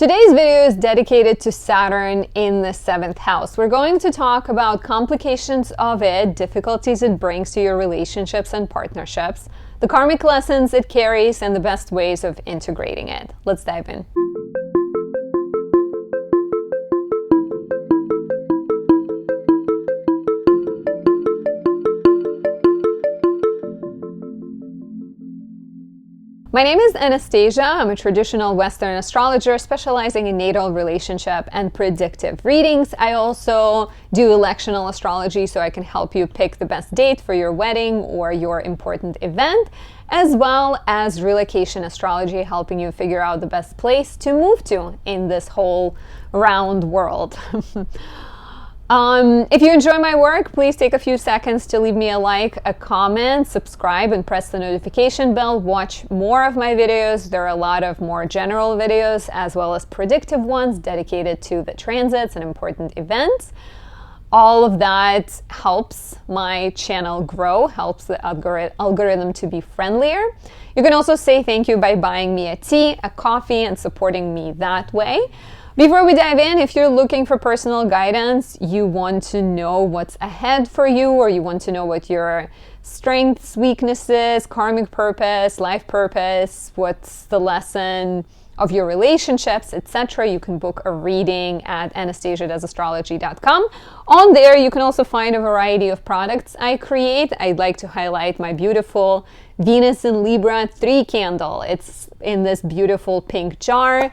Today's video is dedicated to Saturn in the 7th house. We're going to talk about complications of it, difficulties it brings to your relationships and partnerships, the karmic lessons it carries, and the best ways of integrating it. Let's dive in. My name is Anastasia. I'm a traditional Western astrologer specializing in natal, relationship, and predictive readings. I also do electional astrology, so I can help you pick the best date for your wedding or your important event, as well as relocation astrology, helping you figure out the best place to move to in this whole round world. If you enjoy my work, please take a few seconds to leave me a like, a comment, subscribe, and press the notification bell. Watch more of my videos. There are a lot of more general videos as well as predictive ones dedicated to the transits and important events. All of that helps my channel grow, helps the algorithm to be friendlier. You can also say thank you by buying me a tea, a coffee, and supporting me that way. Before we dive in, if you're looking for personal guidance, you want to know what's ahead for you, or you want to know what your strengths, weaknesses, karmic purpose, life purpose, what's the lesson of your relationships, etc., you can book a reading at anastasiadoesastrology.com. On there, you can also find a variety of products I create. I'd like to highlight my beautiful Venus in Libra 3 candle. It's in this beautiful pink jar.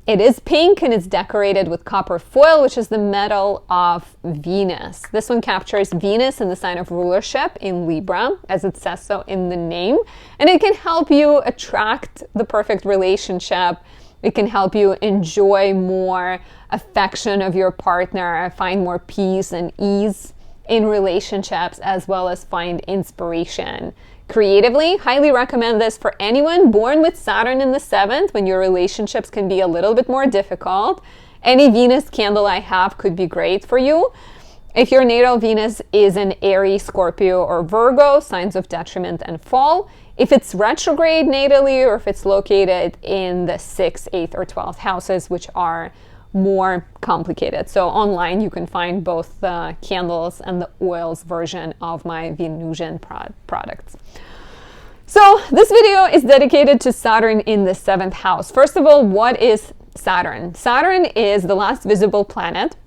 It is pink and it's decorated with copper foil, which is the metal of Venus. This one captures Venus in the sign of rulership in Libra, as it says so in the name. And it can help you attract the perfect relationship. It can help you enjoy more affection of your partner, find more peace and ease in relationships, as well as find inspiration creatively. Highly recommend this for anyone born with Saturn in the 7th, when your relationships can be a little bit more difficult. Any Venus candle I have could be great for you. If your natal Venus is in Aries, Scorpio, or Virgo, signs of detriment and fall. If it's retrograde natally, or if it's located in the 6th, 8th, or 12th houses, which are more complicated. So online you can find both the candles and the oils version of my Venusian products. So this video is dedicated to Saturn in the 7th house. First of all, what is Saturn? Saturn is the last visible planet.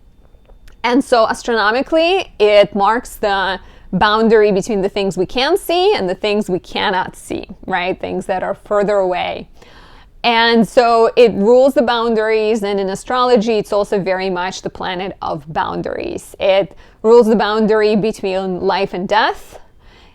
And so astronomically, it marks the boundary between the things we can see and the things we cannot see, right? Things that are further away. And so it rules the boundaries, and in astrology, it's also very much the planet of boundaries. It rules the boundary between life and death.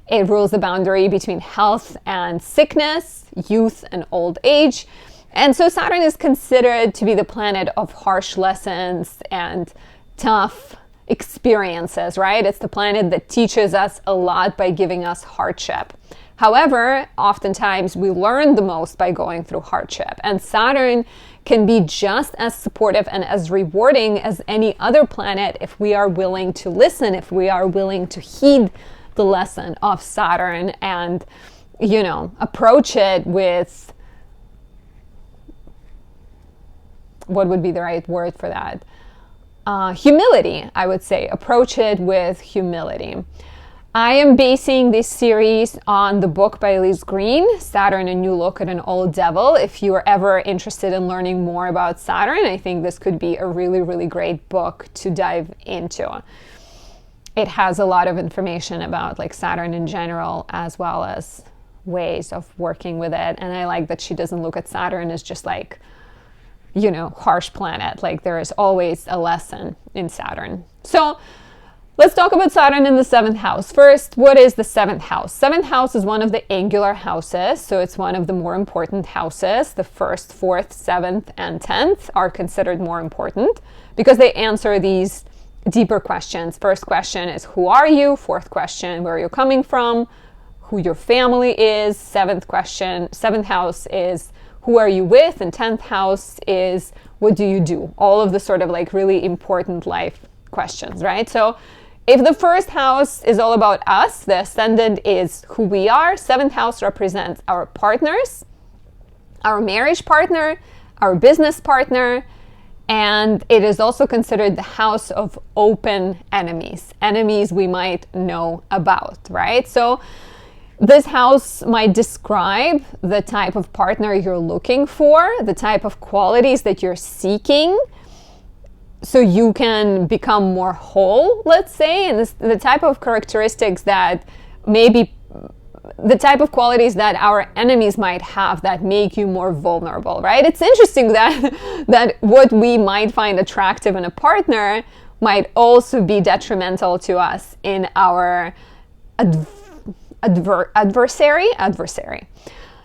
It rules the boundary between health and sickness, youth and old age. And so Saturn is considered to be the planet of harsh lessons and tough experiences, right? It's the planet that teaches us a lot by giving us hardship. However, oftentimes we learn the most by going through hardship, and Saturn can be just as supportive and as rewarding as any other planet if we are willing to listen, if we are willing to heed the lesson of Saturn and, approach it with, what would be the right word for that? Humility, I would say. Approach it with humility. I am basing this series on the book by Elise Green, Saturn, A New Look at an Old Devil. If you are ever interested in learning more about Saturn, I think this could be a really, really great book to dive into. It has a lot of information about Saturn in general, as well as ways of working with it. And I like that she doesn't look at Saturn as just harsh planet. There is always a lesson in Saturn. So let's talk about Saturn in the 7th house. First, what is the 7th house? 7th house is one of the angular houses, so it's one of the more important houses. The 1st, 4th, 7th, and 10th are considered more important because they answer these deeper questions. First question is, who are you? 4th question, where you're coming from, who your family is. 7th house is, who are you with? And 10th house is, what do you do? All of the sort of really important life questions, right? So if the 1st house is all about us, the ascendant is who we are. 7th house represents our partners, our marriage partner, our business partner. And it is also considered the house of open enemies, enemies we might know about, right? So this house might describe the type of partner you're looking for, the type of qualities that you're seeking, so you can become more whole, let's say, and the type of characteristics that maybe the type of qualities that our enemies might have that make you more vulnerable, right? It's interesting that what we might find attractive in a partner might also be detrimental to us in our adversary.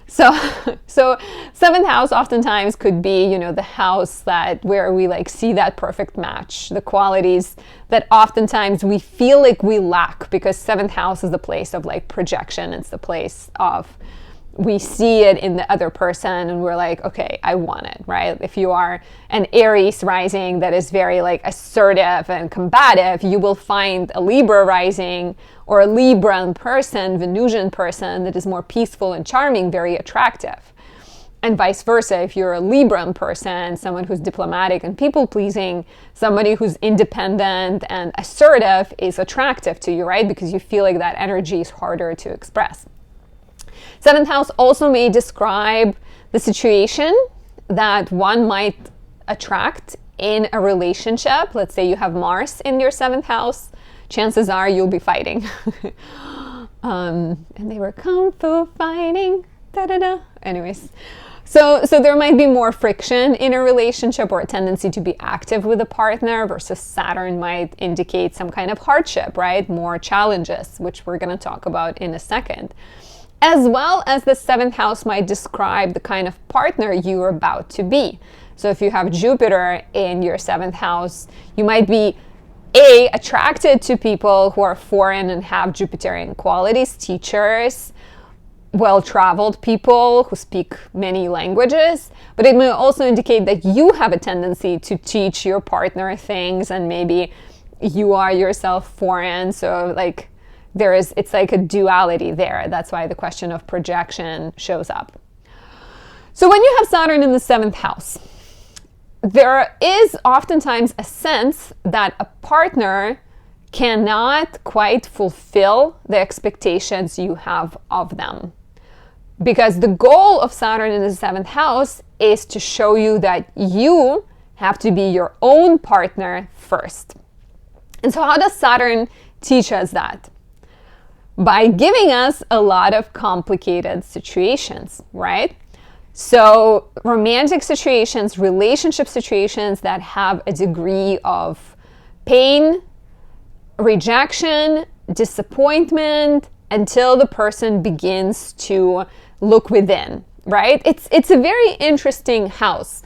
So seventh house oftentimes could be, the house where we see that perfect match, the qualities that oftentimes we feel like we lack, because seventh house is the place of projection. It's the place of, we see it in the other person and we're like, okay, I want it, right? If you are an Aries rising that is very assertive and combative, you will find a Libra rising or a Libran person, Venusian person that is more peaceful and charming, very attractive. And vice versa, if you're a Libran person, someone who's diplomatic and people-pleasing, somebody who's independent and assertive is attractive to you, right? Because you feel like that energy is harder to express. Seventh house also may describe the situation that one might attract in a relationship. Let's say you have Mars in your seventh house. Chances are you'll be fighting. And they were kung fu fighting. Da-da-da. Anyways. So there might be more friction in a relationship or a tendency to be active with a partner, versus Saturn might indicate some kind of hardship, right? More challenges, which we're going to talk about in a second. As well as the seventh house might describe the kind of partner you're about to be. So if you have Jupiter in your seventh house, you might be attracted to people who are foreign and have Jupiterian qualities, teachers, well-traveled people who speak many languages, but it may also indicate that you have a tendency to teach your partner things, and maybe you are yourself foreign, so it's like a duality there. That's why the question of projection shows up. So when you have Saturn in the seventh house, there is oftentimes a sense that a partner cannot quite fulfill the expectations you have of them. Because the goal of Saturn in the seventh house is to show you that you have to be your own partner first. And so how does Saturn teach us that? By giving us a lot of complicated situations, right? So romantic situations, relationship situations that have a degree of pain, rejection, disappointment, until the person begins to look within, right? It's a very interesting house.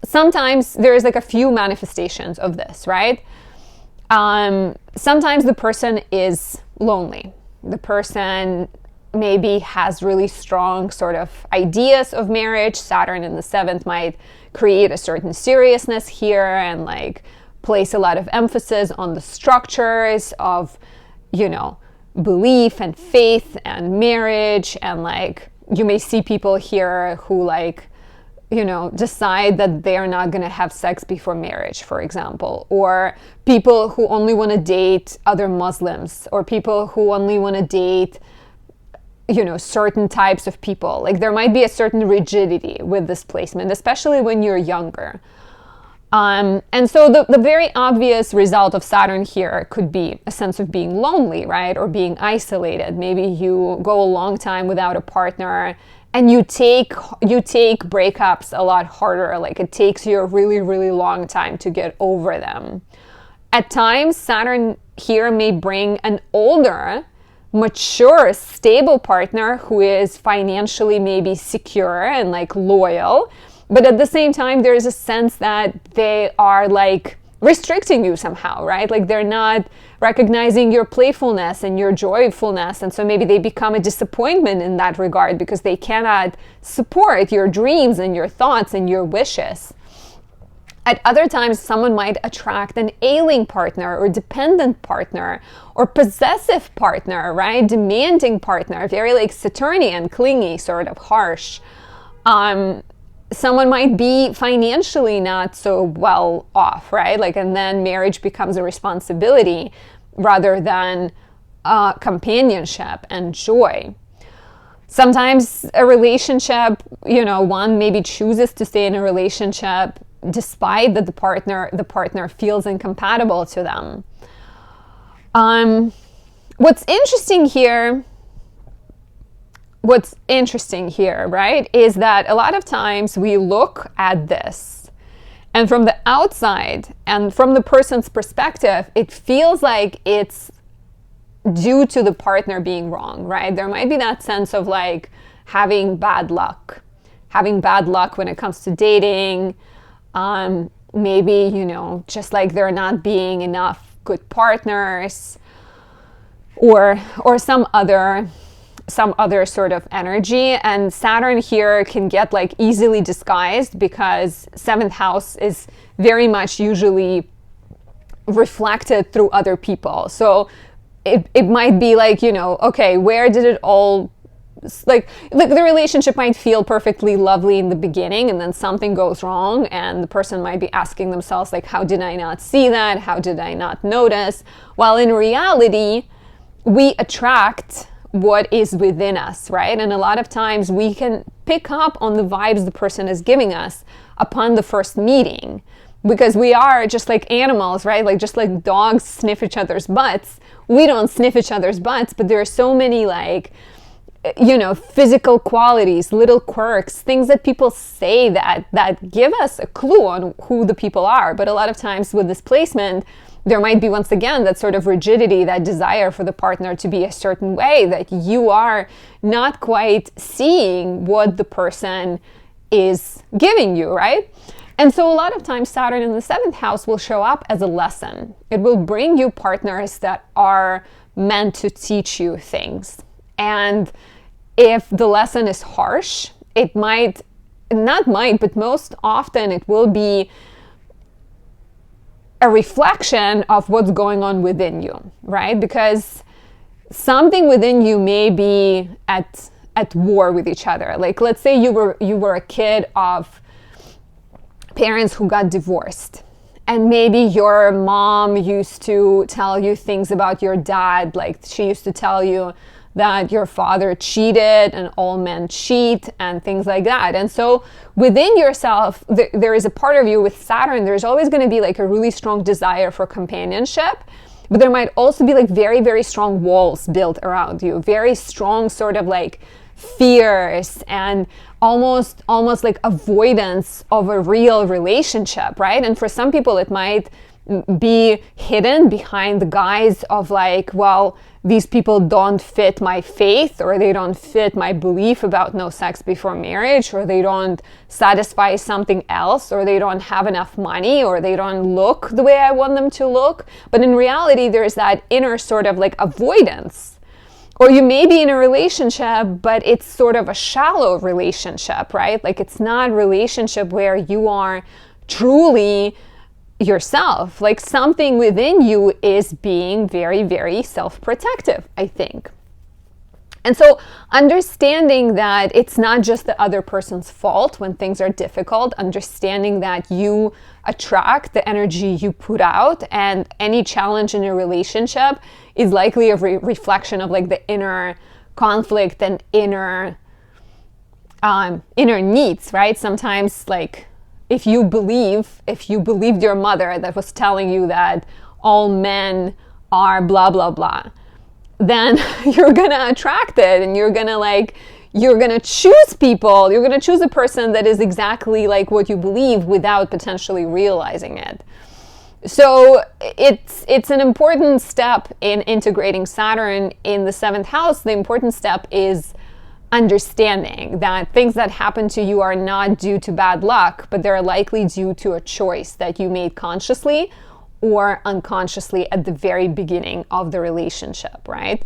Sometimes there's a few manifestations of this, right? Sometimes the person is lonely. The person maybe has really strong sort of ideas of marriage. Saturn in the seventh might create a certain seriousness here and place a lot of emphasis on the structures of, belief and faith and marriage. And you may see people here who decide that they are not going to have sex before marriage, for example, or people who only want to date other Muslims, or people who only want to date, certain types of people. There might be a certain rigidity with this placement, especially when you're younger. And so the very obvious result of Saturn here could be a sense of being lonely, right? Or being isolated. Maybe you go a long time without a partner, and you take breakups a lot harder. It takes you a really, really long time to get over them. At times, Saturn here may bring an older, mature, stable partner who is financially maybe secure and loyal. But at the same time, there's a sense that they are restricting you somehow, right? They're not recognizing your playfulness and your joyfulness. And so maybe they become a disappointment in that regard because they cannot support your dreams and your thoughts and your wishes. At other times, someone might attract an ailing partner or dependent partner or possessive partner, right? Demanding partner, very Saturnian, clingy, sort of harsh. someone might be financially not so well off, right? Like, and then marriage becomes a responsibility rather than companionship and joy. Sometimes a relationship, one maybe chooses to stay in a relationship despite that the partner feels incompatible to them. What's interesting here, right, is that a lot of times we look at this, and from the outside and from the person's perspective, it feels like it's due to the partner being wrong, right? There might be that sense of like having bad luck when it comes to dating. Maybe, just like there not being enough good partners, or some other sort of energy. And Saturn here can get like easily disguised because 7th house is very much usually reflected through other people. So it might be like, okay, where did it all, like the relationship might feel perfectly lovely in the beginning, and then something goes wrong, and the person might be asking themselves like, how did I not see that? How did I not notice? While in reality, we attract what is within us, right? And a lot of times we can pick up on the vibes the person is giving us upon the first meeting, because we are just like animals, right? Like just like dogs sniff each other's butts. We don't sniff each other's butts, but there are so many like, physical qualities, little quirks, things that people say that give us a clue on who the people are. But a lot of times with this placement, there might be, once again, that sort of rigidity, that desire for the partner to be a certain way, that you are not quite seeing what the person is giving you, right? And so a lot of times Saturn in the 7th house will show up as a lesson. It will bring you partners that are meant to teach you things. And if the lesson is harsh, it might, but most often it will be a reflection of what's going on within you, right? Because something within you may be at war with each other. Like, let's say you were a kid of parents who got divorced, and maybe your mom used to tell you things about your dad, like she used to tell you that your father cheated and all men cheat and things like that. And so within yourself, there is a part of you with Saturn, there's always going to be like a really strong desire for companionship, but there might also be like very, very strong walls built around you, very strong sort of like fears and almost like avoidance of a real relationship, right? And for some people, it might be hidden behind the guise of like, well, these people don't fit my faith, or they don't fit my belief about no sex before marriage, or they don't satisfy something else, or they don't have enough money, or they don't look the way I want them to look. But in reality, there's that inner sort of like avoidance. Or you may be in a relationship, but it's sort of a shallow relationship, right? Like it's not a relationship where you are truly yourself. Like something within you is being very, very self-protective, I think. And so understanding that it's not just the other person's fault when things are difficult, understanding that you attract the energy you put out, and any challenge in a relationship is likely a reflection of like the inner conflict and inner needs, right? Sometimes like if you believed your mother that was telling you that all men are blah, blah, blah, then you're going to attract it, and you're going to choose people. You're going to choose a person that is exactly like what you believe without potentially realizing it. So it's an important step in integrating Saturn in the 7th house. The important step is understanding that things that happen to you are not due to bad luck, but they're likely due to a choice that you made consciously or unconsciously at the very beginning of the relationship, right?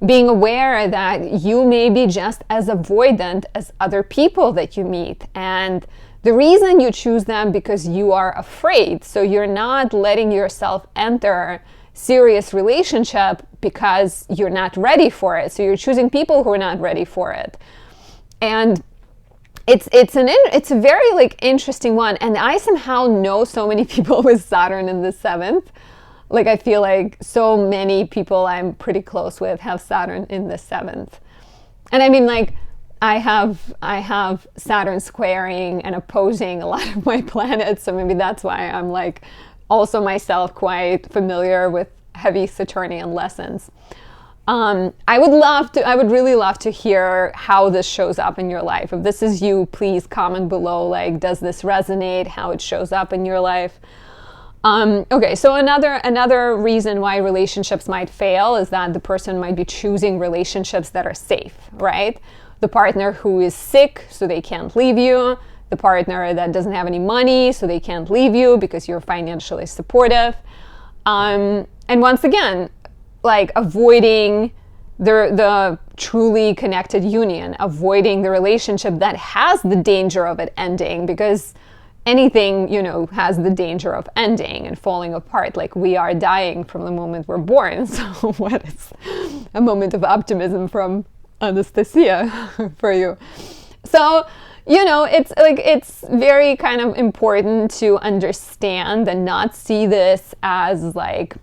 Being aware that you may be just as avoidant as other people that you meet, and the reason you choose them because you are afraid. So you're not letting yourself enter serious relationship because you're not ready for it. So you're choosing people who are not ready for it. And it's a very like interesting one, and I somehow know so many people with Saturn in the 7th. Like I feel like so many people I'm pretty close with have Saturn in the 7th. And I mean, like I have Saturn squaring and opposing a lot of my planets, so maybe that's why I'm like also myself quite familiar with heavy Saturnian lessons. I would really love to hear how this shows up in your life. If this is you, please comment below, like, does this resonate, how it shows up in your life? Okay, so another reason why relationships might fail is that the person might be choosing relationships that are safe, right? The partner who is sick, so they can't leave you. The partner that doesn't have any money, so they can't leave you because you're financially supportive. And once again, like avoiding the truly connected union, avoiding the relationship that has the danger of it ending, because anything, you know, has the danger of ending and falling apart. Like we are dying from the moment we're born. So what is a moment of optimism from Anastasia for you? So, you know, it's very kind of important to understand and not see this as like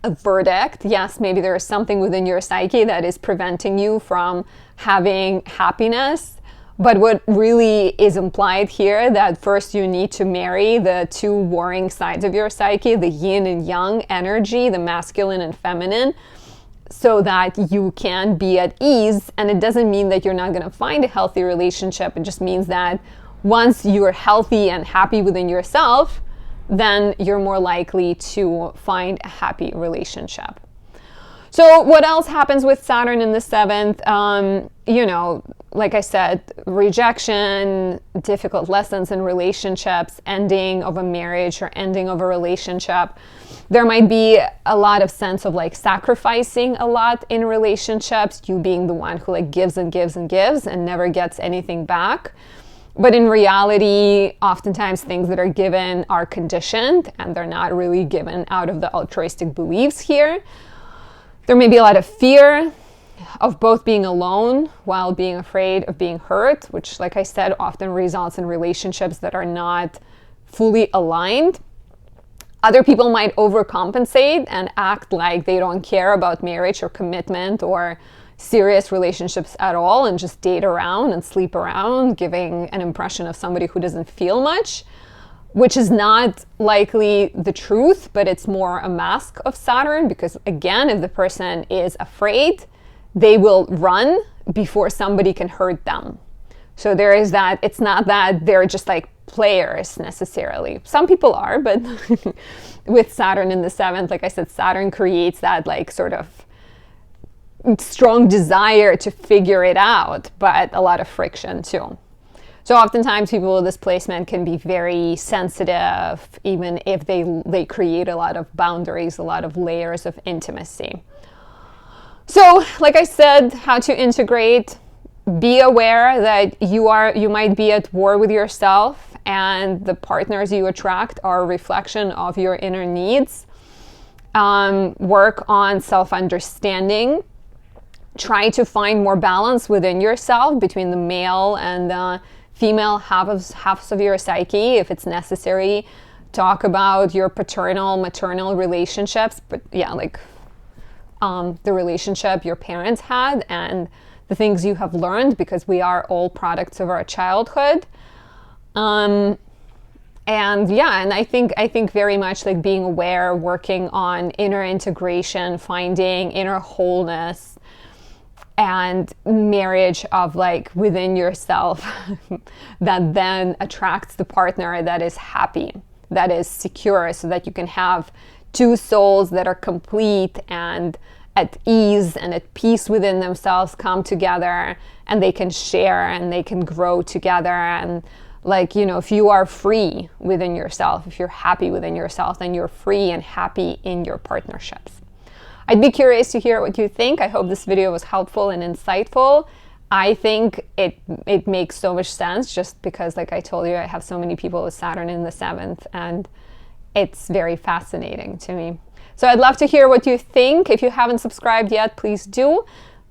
a verdict. Yes, maybe there is something within your psyche that is preventing you from having happiness. But what really is implied here, that first you need to marry the two warring sides of your psyche, the yin and yang energy, the masculine and feminine, so that you can be at ease. And it doesn't mean that you're not going to find a healthy relationship. It just means that once you're healthy and happy within yourself, then you're more likely to find a happy relationship. So what else happens with Saturn in the 7th? You know, like I said, rejection, difficult lessons in relationships, ending of a marriage or ending of a relationship. There might be a lot of sense of like sacrificing a lot in relationships, you being the one who like gives and gives and gives and never gets anything back. But in reality, oftentimes things that are given are conditioned and they're not really given out of the altruistic beliefs here. There may be a lot of fear of both being alone while being afraid of being hurt, which, like I said, often results in relationships that are not fully aligned. Other people might overcompensate and act like they don't care about marriage or commitment or serious relationships at all and just date around and sleep around, giving an impression of somebody who doesn't feel much, which is not likely the truth, but it's more a mask of Saturn, because again, if the person is afraid, they will run before somebody can hurt them. So there is that. It's not that they're just like players necessarily. Some people are, but with Saturn in the 7th, like I said, Saturn creates that like sort of strong desire to figure it out, but a lot of friction too. So oftentimes people with this placement can be very sensitive, even if they create a lot of boundaries, a lot of layers of intimacy. So like I said, how to integrate: be aware that you might be at war with yourself, and the partners you attract are a reflection of your inner needs. Work on self-understanding. Try to find more balance within yourself between the male and the female halves of your psyche. If it's necessary, talk about your paternal, maternal relationships, but yeah, like the relationship your parents had and the things you have learned, because we are all products of our childhood. And yeah, and I think very much like being aware, working on inner integration, finding inner wholeness, and marriage of like within yourself that then attracts the partner that is happy, that is secure, so that you can have two souls that are complete and at ease and at peace within themselves come together, and they can share and they can grow together. And like, you know, if you are free within yourself, if you're happy within yourself, then you're free and happy in your partnerships. I'd be curious to hear what you think. I hope this video was helpful and insightful. I think it makes so much sense, just because, like I told you, I have so many people with Saturn in the 7th, and it's very fascinating to me. So I'd love to hear what you think. If you haven't subscribed yet, please do.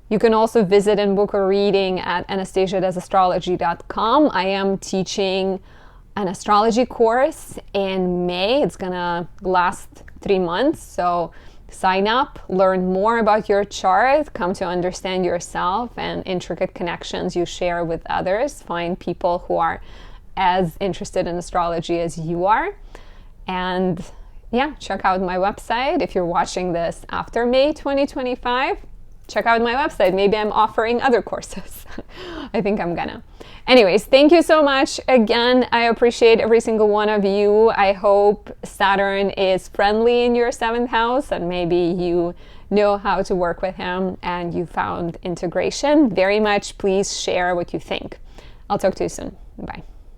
You can also visit and book a reading at anastasiadoesastrology.com. I am teaching an astrology course in May. It's gonna last 3 months, so sign up, learn more about your chart, come to understand yourself and intricate connections you share with others. Find people who are as interested in astrology as you are. And yeah, check out my website. If you're watching this after May 2025, check out my website. Maybe I'm offering other courses. I think I'm gonna. Anyways, thank you so much. Again, I appreciate every single one of you. I hope Saturn is friendly in your 7th house and maybe you know how to work with him and you found integration. Very much, please share what you think. I'll talk to you soon. Bye.